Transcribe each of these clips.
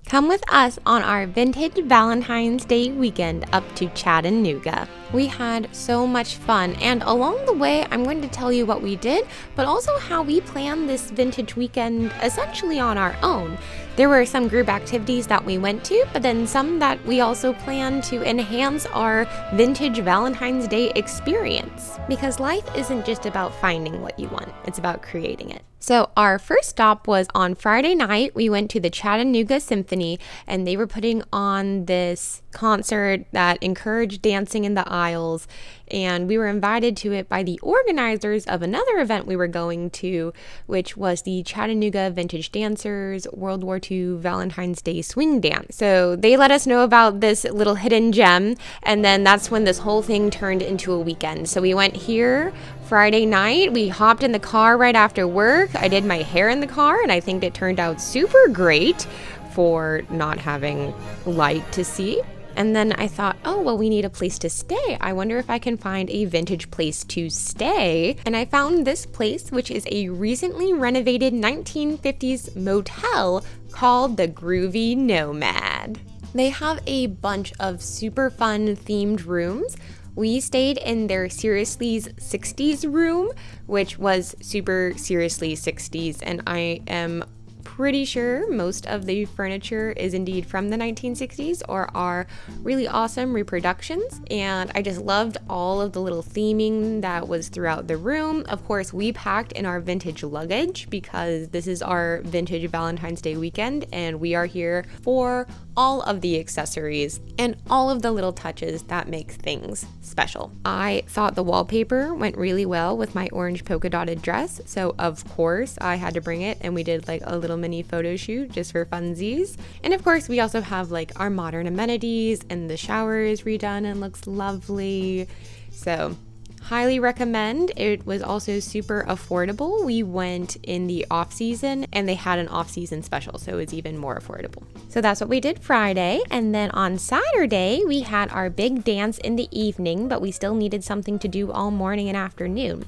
Come with us on our vintage Valentine's Day weekend up to Chattanooga. We had so much fun, and along the way, I'm going to tell you what we did, but also how we planned this vintage weekend essentially on our own. There were some group activities that we went to, but then some that we also planned to enhance our vintage Valentine's Day experience. Because life isn't just about finding what you want, it's about creating it. So our first stop was on Friday night. We went to the Chattanooga Symphony, and they were putting on this concert that encouraged dancing in the aisles, and we were invited to it by the organizers of another event we were going to, which was the Chattanooga Vintage Dancers World War II Valentine's Day Swing Dance. So they let us know about this little hidden gem, and then that's when this whole thing turned into a weekend. So we went here Friday night. We hopped in the car right after work. I did my hair in the car, and I think it turned out super great for not having light to see. And then I thought, oh, well, we need a place to stay. I wonder if I can find a vintage place to stay. And I found this place, which is a recently renovated 1950s motel called the Groovy Nomad. They have a bunch of super fun themed rooms. We stayed in their Seriously 60s room, which was super seriously 60s, and I am pretty sure most of the furniture is indeed from the 1960s or are really awesome reproductions, and I just loved all of the little theming that was throughout the room. Of course, we packed in our vintage luggage because this is our vintage Valentine's Day weekend, and we are here for all of the accessories and all of the little touches that make things special. I thought the wallpaper went really well with my orange polka dotted dress, so of course I had to bring it, and we did like a little mini photo shoot just for funsies. And of course we also have like our modern amenities, and the shower is redone and looks lovely. So highly recommend. It was also super affordable. We went in the off season, and they had an off season special, so it was even more affordable. So that's what we did Friday. And then on Saturday, we had our big dance in the evening, but we still needed something to do all morning and afternoon.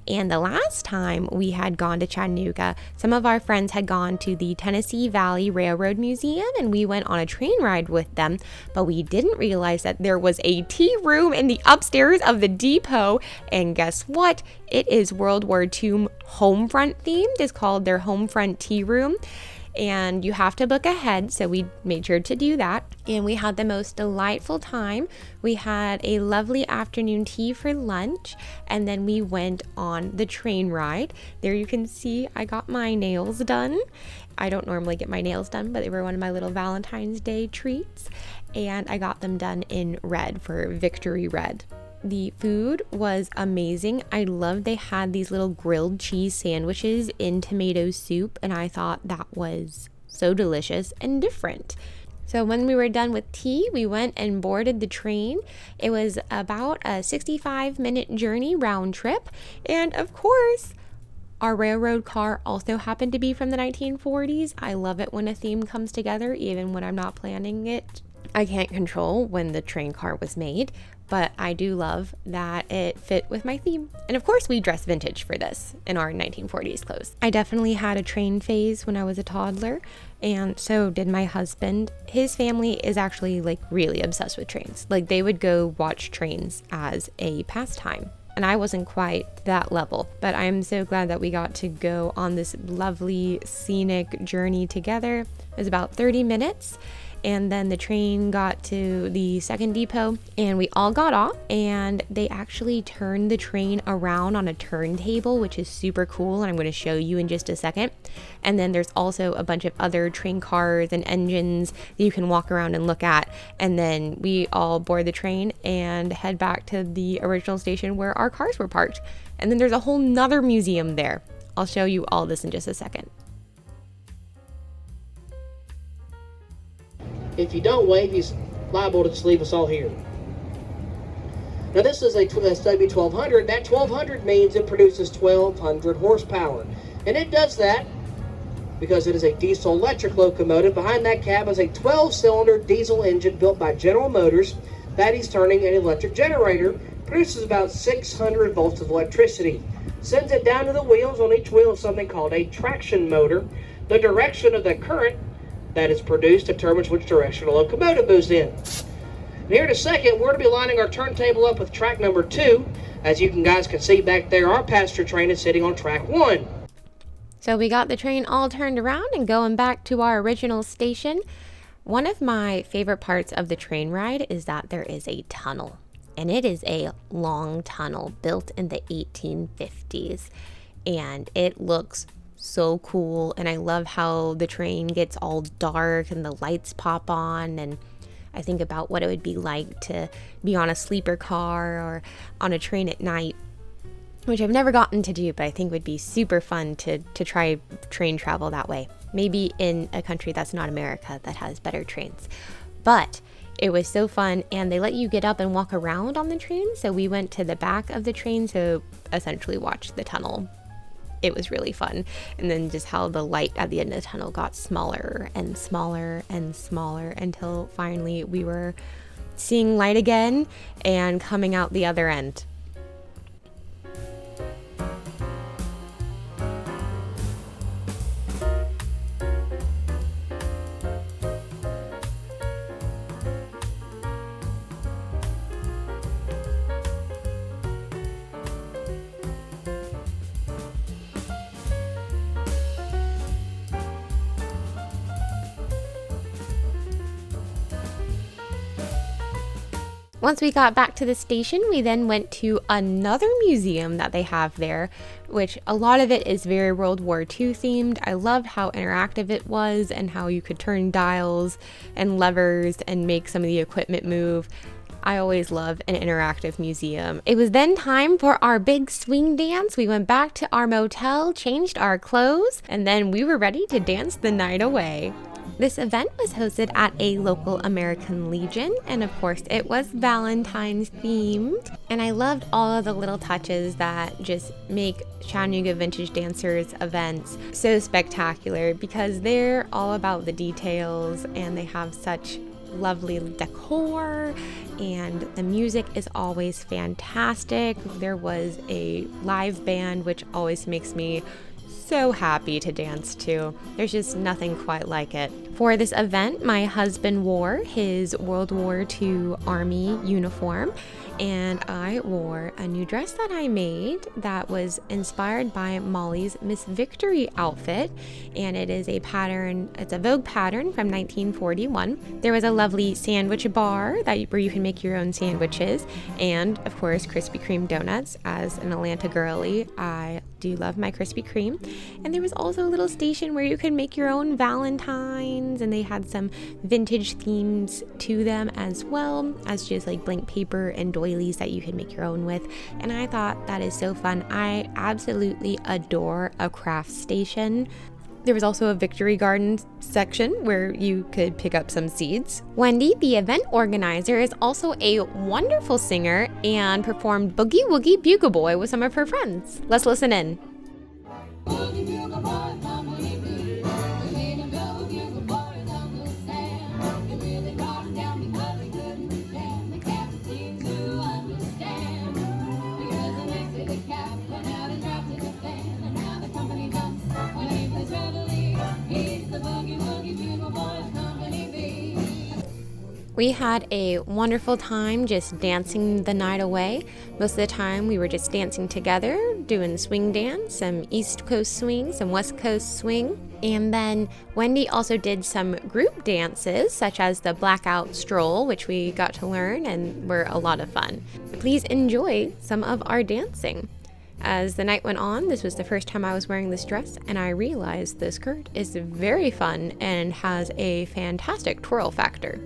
And the last time we had gone to Chattanooga, some of our friends had gone to the Tennessee Valley Railroad Museum, and we went on a train ride with them, but we didn't realize that there was a tea room in the upstairs of the depot, and guess what? It is World War II homefront themed. It's called their homefront tea room, and you have to book ahead, so we made sure to do that, and we had the most delightful time. We had a lovely afternoon tea for lunch, and then we went on the train ride. There you can see I got my nails done. I don't normally get my nails done, but they were one of my little Valentine's Day treats, and I got them done in red for Victory Red. The food was amazing. I loved they had these little grilled cheese sandwiches in tomato soup, and I thought that was so delicious and different. So when we were done with tea, we went and boarded the train. It was about a 65-minute journey round trip, and of course, our railroad car also happened to be from the 1940s. I love it when a theme comes together, even when I'm not planning it. I can't control when the train car was made, but I do love that it fit with my theme. And of course we dressed vintage for this in our 1940s clothes. I definitely had a train phase when I was a toddler, and so did my husband. His family is actually like really obsessed with trains. Like they would go watch trains as a pastime. And I wasn't quite that level, but I'm so glad that we got to go on this lovely scenic journey together. It was about 30 minutes. And then the train got to the second depot, and we all got off, and they actually turned the train around on a turntable, which is super cool, and I'm going to show you in just a second. And then there's also a bunch of other train cars and engines that you can walk around and look at. And then we all board the train and head back to the original station where our cars were parked. And then there's a whole nother museum there. I'll show you all this in just a second. If you don't wave, he's liable to just leave us all here. Now this is a W1200. That 1200 means it produces 1200 horsepower. And it does that because it is a diesel electric locomotive. Behind that cab is a 12-cylinder diesel engine built by General Motors. That is turning an electric generator. Produces about 600 volts of electricity. Sends it down to the wheels. On each wheel is something called a traction motor. The direction of the current that is produced determines which direction the locomotive moves in. And here in a second, we're going to be lining our turntable up with track number 2. As you guys can see back there, our passenger train is sitting on track 1. So we got the train all turned around and going back to our original station. One of my favorite parts of the train ride is that there is a tunnel. And it is a long tunnel built in the 1850s. And it looks so cool. And I love how the train gets all dark and the lights pop on. And I think about what it would be like to be on a sleeper car or on a train at night, which I've never gotten to do, but I think would be super fun to try train travel that way. Maybe in a country that's not America that has better trains. But it was so fun, and they let you get up and walk around on the train, so we went to the back of the train to essentially watch the tunnel. It was really fun. And then just how the light at the end of the tunnel got smaller and smaller and smaller until finally we were seeing light again and coming out the other end. Once we got back to the station, we then went to another museum that they have there, which a lot of it is very World War II themed. I loved how interactive it was and how you could turn dials and levers and make some of the equipment move. I always love an interactive museum. It was then time for our big swing dance. We went back to our motel, changed our clothes, and then we were ready to dance the night away. This event was hosted at a local American Legion, and of course it was Valentines themed. And I loved all of the little touches that just make Chattanooga Vintage Dancers events so spectacular, because they're all about the details and they have such lovely decor, and the music is always fantastic. There was a live band, which always makes me so happy to dance to. There's just nothing quite like it. For this event, my husband wore his World War II Army uniform, and I wore a new dress that I made that was inspired by Molly's Miss Victory outfit, and it is a pattern, it's a Vogue pattern from 1941. There was a lovely sandwich bar where you can make your own sandwiches, and of course Krispy Kreme donuts. As an Atlanta girly, I do love my Krispy Kreme. And there was also a little station where you could make your own Valentines, and they had some vintage themes to them, as well as just like blank paper and doilies that you could make your own with. And I thought that is so fun. I absolutely adore a craft station. There was also a Victory Garden section where you could pick up some seeds. Wendy, the event organizer, is also a wonderful singer and performed Boogie Woogie Bugle Boy with some of her friends. Let's listen in. Boogie Bugle Boy, come with me. We made him go bugle boy on the sand. He really brought him down because he couldn't stand. The captain seemed to understand. Because the next day the captain went out and dropped his fan. And now the company dumps when he plays readily. He's the Boogie Woogie Bugle Boy of Company B. We had a wonderful time just dancing the night away. Most of the time we were just dancing together, doing swing dance, some East Coast swing, some West Coast swing. And then Wendy also did some group dances, such as the Blackout Stroll, which we got to learn and were a lot of fun. Please enjoy some of our dancing. As the night went on, this was the first time I was wearing this dress, and I realized this skirt is very fun and has a fantastic twirl factor.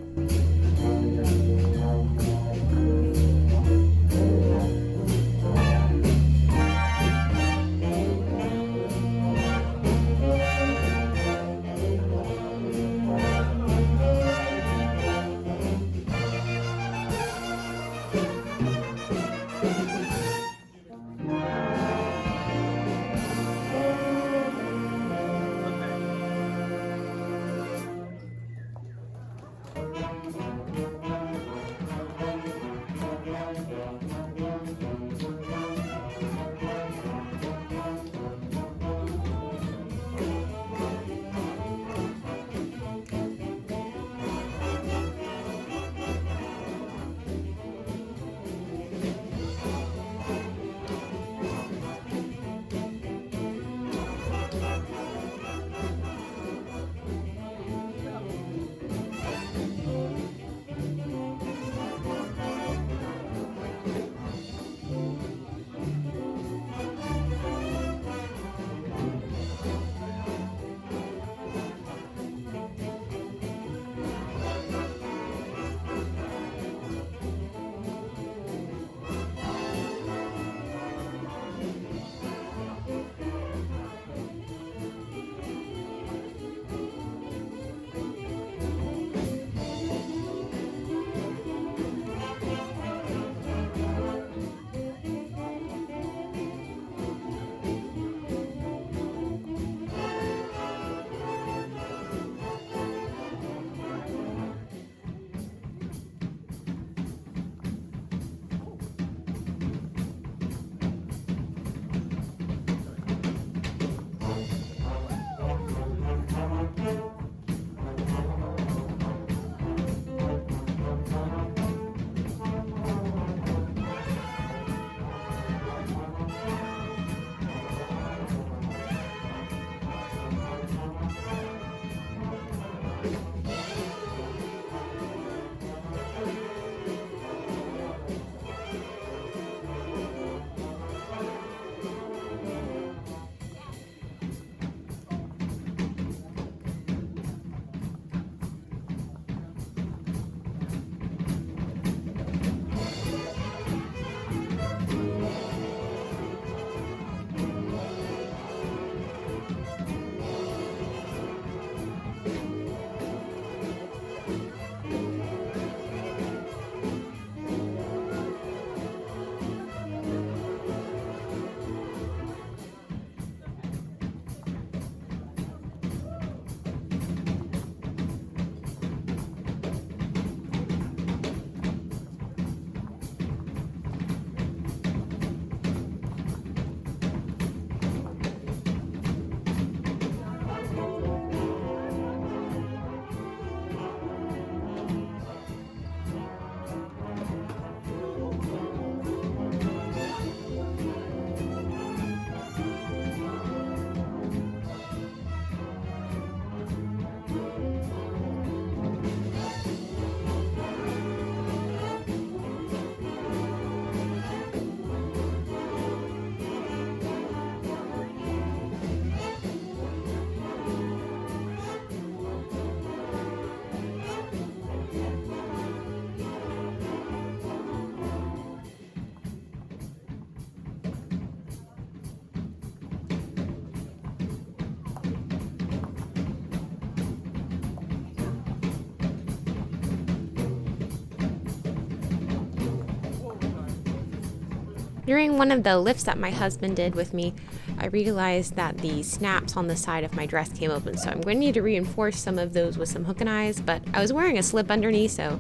During one of the lifts that my husband did with me, I realized that the snaps on the side of my dress came open, so I'm going to need to reinforce some of those with some hook and eyes, but I was wearing a slip underneath, so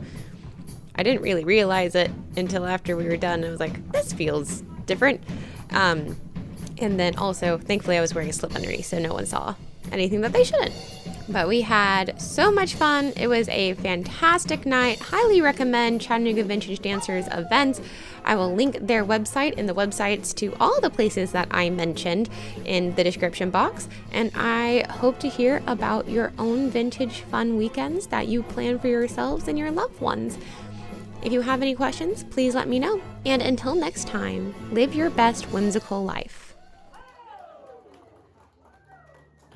I didn't really realize it until after we were done. I was like, this feels different. And then also, thankfully, I was wearing a slip underneath, so no one saw anything that they shouldn't. But we had so much fun. It was a fantastic night. Highly recommend Chattanooga Vintage Dancers events. I will link their website and the websites to all the places that I mentioned in the description box. And I hope to hear about your own vintage fun weekends that you plan for yourselves and your loved ones. If you have any questions, please let me know. And until next time, live your best whimsical life.